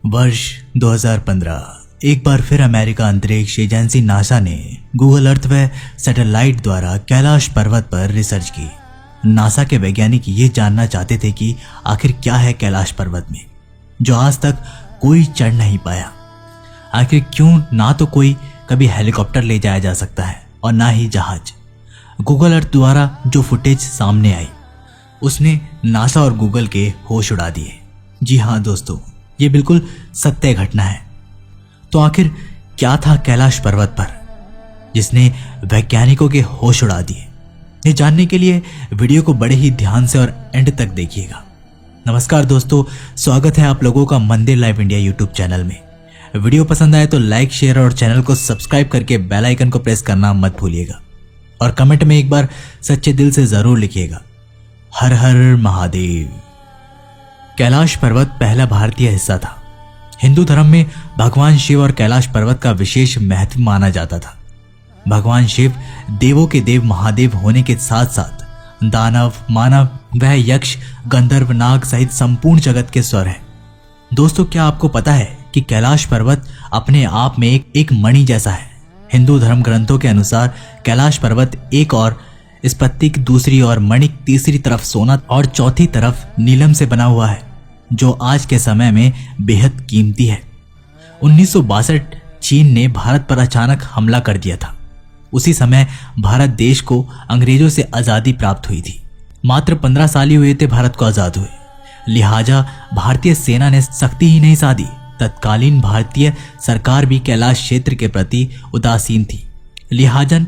वर्ष 2015 एक बार फिर अमेरिका अंतरिक्ष एजेंसी नासा ने गूगल अर्थ व सैटेलाइट द्वारा कैलाश पर्वत पर रिसर्च की। नासा के वैज्ञानिक ये जानना चाहते थे कि आखिर क्या है कैलाश पर्वत में जो आज तक कोई चढ़ नहीं पाया। आखिर क्यों ना तो कोई कभी हेलीकॉप्टर ले जाया जा सकता है और ना ही जहाज। गूगल अर्थ द्वारा जो फुटेज सामने आई उसने नासा और गूगल के होश उड़ा दिए। जी हाँ दोस्तों, ये बिल्कुल सत्य घटना है। तो आखिर क्या था कैलाश पर्वत पर जिसने वैज्ञानिकों के होश उड़ा दिए? ये जानने के लिए वीडियो को बड़े ही ध्यान से और एंड तक देखिएगा। नमस्कार दोस्तों, स्वागत है आप लोगों का मंदिर लाइव इंडिया यूट्यूब चैनल में। वीडियो पसंद आए तो लाइक, शेयर और चैनल को सब्सक्राइब करके बेल आइकन को प्रेस करना मत भूलिएगा और कमेंट में एक बार सच्चे दिल से जरूर लिखिएगा, हर हर महादेव। कैलाश पर्वत पहला भारतीय हिस्सा था। हिंदू धर्म में भगवान शिव और कैलाश पर्वत का विशेष महत्व माना जाता था। भगवान शिव देवों के देव महादेव होने के साथ साथ दानव, मानव व यक्ष, गंधर्व, नाग सहित संपूर्ण जगत के स्वर है। दोस्तों, क्या आपको पता है कि कैलाश पर्वत अपने आप में एक मणि जैसा है? हिंदू धर्म ग्रंथों के अनुसार कैलाश पर्वत एक और, स्फटिक दूसरी और, मणिक तीसरी तरफ सोना और चौथी तरफ नीलम से बना हुआ है, जो आज के समय में बेहद कीमती है। 1962 चीन ने भारत पर अचानक हमला कर दिया था। उसी समय भारत देश को अंग्रेजों से आजादी प्राप्त हुई थी। मात्र 15 साल ही हुए थे भारत को आजाद हुए, लिहाजा भारतीय सेना ने सख्ती ही नहीं साधी। तत्कालीन भारतीय सरकार भी कैलाश क्षेत्र के प्रति उदासीन थी। लिहाजा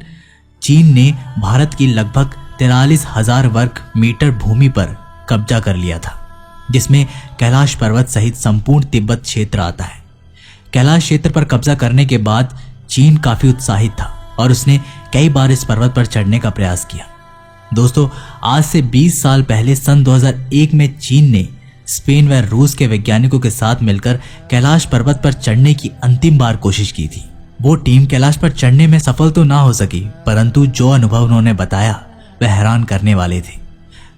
चीन ने भारत की लगभग 43,000 वर्ग मीटर भूमि पर कब्जा कर लिया था, जिसमें कैलाश पर्वत सहित संपूर्ण तिब्बत क्षेत्र आता है। कैलाश क्षेत्र पर कब्जा करने के बाद चीन काफी उत्साहित था और उसने कई बार इस पर्वत पर चढ़ने का प्रयास किया। दोस्तों, आज से 20 साल पहले सन 2001 में चीन ने स्पेन व रूस के वैज्ञानिकों के साथ मिलकर कैलाश पर्वत पर चढ़ने की अंतिम बार कोशिश की थी। वो टीम कैलाश पर चढ़ने में सफल तो ना हो सकी, परंतु जो अनुभव उन्होंने बताया वह हैरान करने वाले थे।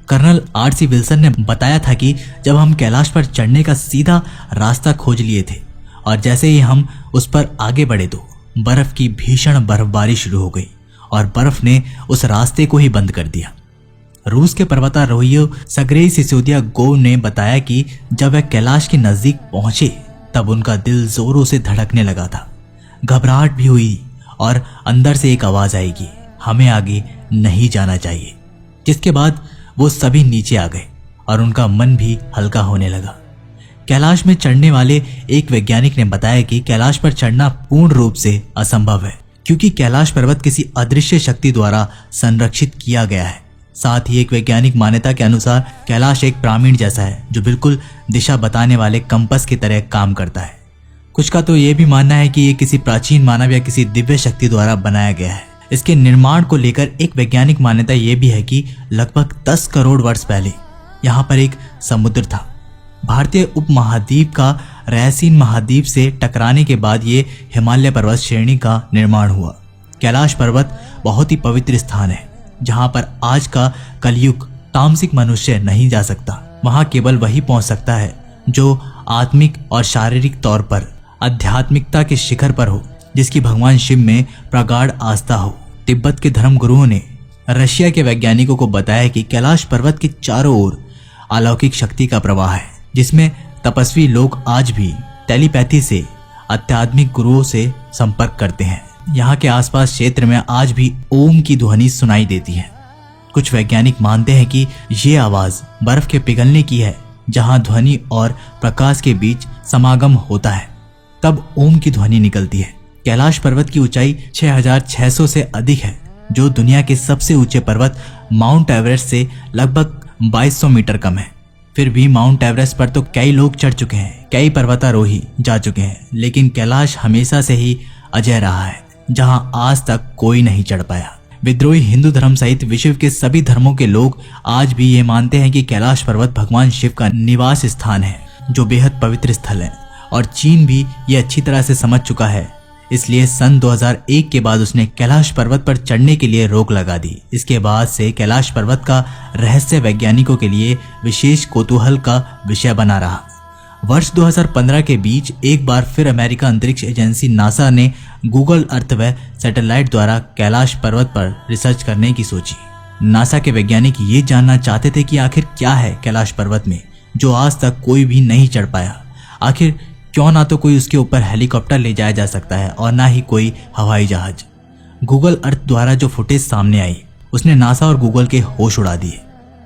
कर्नल RC विल्सन ने बताया था कि जब हम कैलाश पर चढ़ने का सीधा रास्ता खोज लिए थे और जैसे ही हम उस पर आगे बढ़े तो बर्फ की भीषण बर्फबारी शुरू हो गई और बर्फ ने उस रास्ते को ही बंद कर दिया। रूस के पर्वतारोही सर्गेई सिसोदियागोव ने बताया कि जब वह कैलाश के नजदीक पहुंचे तब उनका दिल जोरों से धड़कने लगा था, घबराहट भी हुई और अंदर से एक आवाज आएगी, हमें आगे नहीं जाना चाहिए। जिसके बाद वो सभी नीचे आ गए और उनका मन भी हल्का होने लगा। कैलाश में चढ़ने वाले एक वैज्ञानिक ने बताया कि कैलाश पर चढ़ना पूर्ण रूप से असंभव है, क्योंकि कैलाश पर्वत किसी अदृश्य शक्ति द्वारा संरक्षित किया गया है। साथ ही एक वैज्ञानिक मान्यता के अनुसार कैलाश एक पिरामिड जैसा है जो बिल्कुल दिशा बताने वाले कंपास की तरह काम करता है। कुछ का तो ये भी मानना है कि ये किसी प्राचीन मानव या किसी दिव्य शक्ति द्वारा बनाया गया है। इसके निर्माण को लेकर एक वैज्ञानिक मान्यता ये भी है कि लगभग 10 करोड़ वर्ष पहले यहाँ पर एक समुद्र था। भारतीय उपमहाद्वीप का रहसीन महाद्वीप से टकराने के बाद ये हिमालय पर्वत श्रेणी का निर्माण हुआ। कैलाश पर्वत बहुत ही पवित्र स्थान है जहाँ पर आज का कलयुग तामसिक मनुष्य नहीं जा सकता। वहाँ केवल वही पहुँच सकता है जो आत्मिक और शारीरिक तौर पर आध्यात्मिकता के शिखर पर हो, जिसकी भगवान शिव में प्रगाढ़ आस्था हो। तिब्बत के धर्म गुरुओं ने रशिया के वैज्ञानिकों को बताया कि कैलाश पर्वत के चारों ओर अलौकिक शक्ति का प्रवाह है, जिसमें तपस्वी लोग आज भी टेलीपैथी से आध्यात्मिक गुरुओं से संपर्क करते हैं। यहाँ के आसपास क्षेत्र में आज भी ओम की ध्वनि सुनाई देती है। कुछ वैज्ञानिक मानते हैं कि ये आवाज बर्फ के पिघलने की है, जहाँ ध्वनि और प्रकाश के बीच समागम होता है तब ओम की ध्वनि निकलती है। कैलाश पर्वत की ऊंचाई 6,600 से अधिक है, जो दुनिया के सबसे ऊंचे पर्वत माउंट एवरेस्ट से लगभग 2200 मीटर कम है। फिर भी माउंट एवरेस्ट पर तो कई लोग चढ़ चुके हैं, कई पर्वतारोही जा चुके हैं, लेकिन कैलाश हमेशा से ही अजय रहा है, जहां आज तक कोई नहीं चढ़ पाया। विद्रोही हिंदू धर्म सहित विश्व के सभी धर्मों के लोग आज भी ये मानते हैं कि कैलाश पर्वत भगवान शिव का निवास स्थान है, जो बेहद पवित्र स्थल है और चीन भी ये अच्छी तरह से समझ चुका है। इसलिए सन 2001 के बाद उसने कैलाश पर्वत पर चढ़ने के लिए रोक लगा दी। इसके बाद से कैलाश पर्वत का रहस्य वैज्ञानिकों के लिए विशेष कौतूहल का विषय बना रहा। वर्ष 2015 के बीच एक बार फिर अमेरिका अंतरिक्ष एजेंसी नासा ने गूगल अर्थ व सैटेलाइट द्वारा कैलाश पर्वत पर रिसर्च करने की सोची। नासा के वैज्ञानिक ये जानना चाहते थे कि आखिर क्या है कैलाश पर्वत में जो आज तक कोई भी नहीं चढ़ पाया। आखिर क्यों ना तो कोई उसके ऊपर हेलीकॉप्टर ले जाया जा सकता है और ना ही कोई हवाई जहाज। गूगल अर्थ द्वारा जो फुटेज सामने आई उसने नासा और गूगल के होश उड़ा दिए।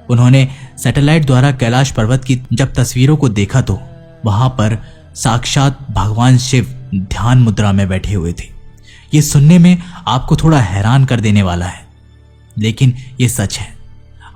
उन्होंने सैटेलाइट द्वारा कैलाश पर्वत की जब तस्वीरों को देखा तो वहां पर साक्षात भगवान शिव ध्यान मुद्रा में बैठे हुए थे। ये सुनने में आपको थोड़ा हैरान कर देने वाला है, लेकिन ये सच है।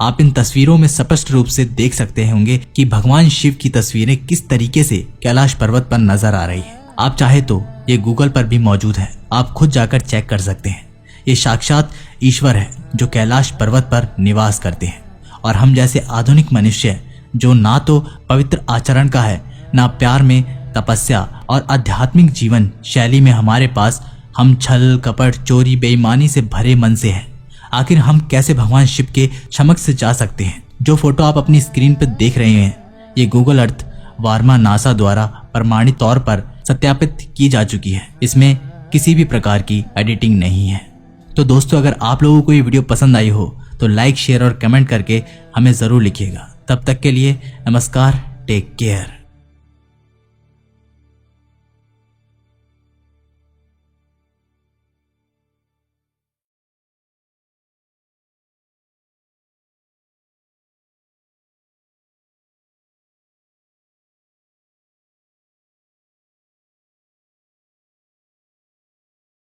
आप इन तस्वीरों में स्पष्ट रूप से देख सकते होंगे कि भगवान शिव की तस्वीरें किस तरीके से कैलाश पर्वत पर नजर आ रही है। आप चाहे तो ये गूगल पर भी मौजूद है, आप खुद जाकर चेक कर सकते हैं। ये साक्षात ईश्वर है जो कैलाश पर्वत पर निवास करते हैं और हम जैसे आधुनिक मनुष्य जो ना तो पवित्र आचरण का है ना प्यार में, तपस्या और आध्यात्मिक जीवन शैली में हमारे पास, हम छल कपट चोरी बेईमानी से भरे मन से हैं। आखिर हम कैसे भगवान शिव के समक्ष से जा सकते हैं। जो फोटो आप अपनी स्क्रीन पर देख रहे हैं ये गूगल अर्थ वार्मा नासा द्वारा प्रमाणित तौर पर सत्यापित की जा चुकी है। इसमें किसी भी प्रकार की एडिटिंग नहीं है। तो दोस्तों, अगर आप लोगों को ये वीडियो पसंद आई हो तो लाइक शेयर और कमेंट करके हमें ज़रूर लिखिएगा। तब तक के लिए नमस्कार, टेक केयर।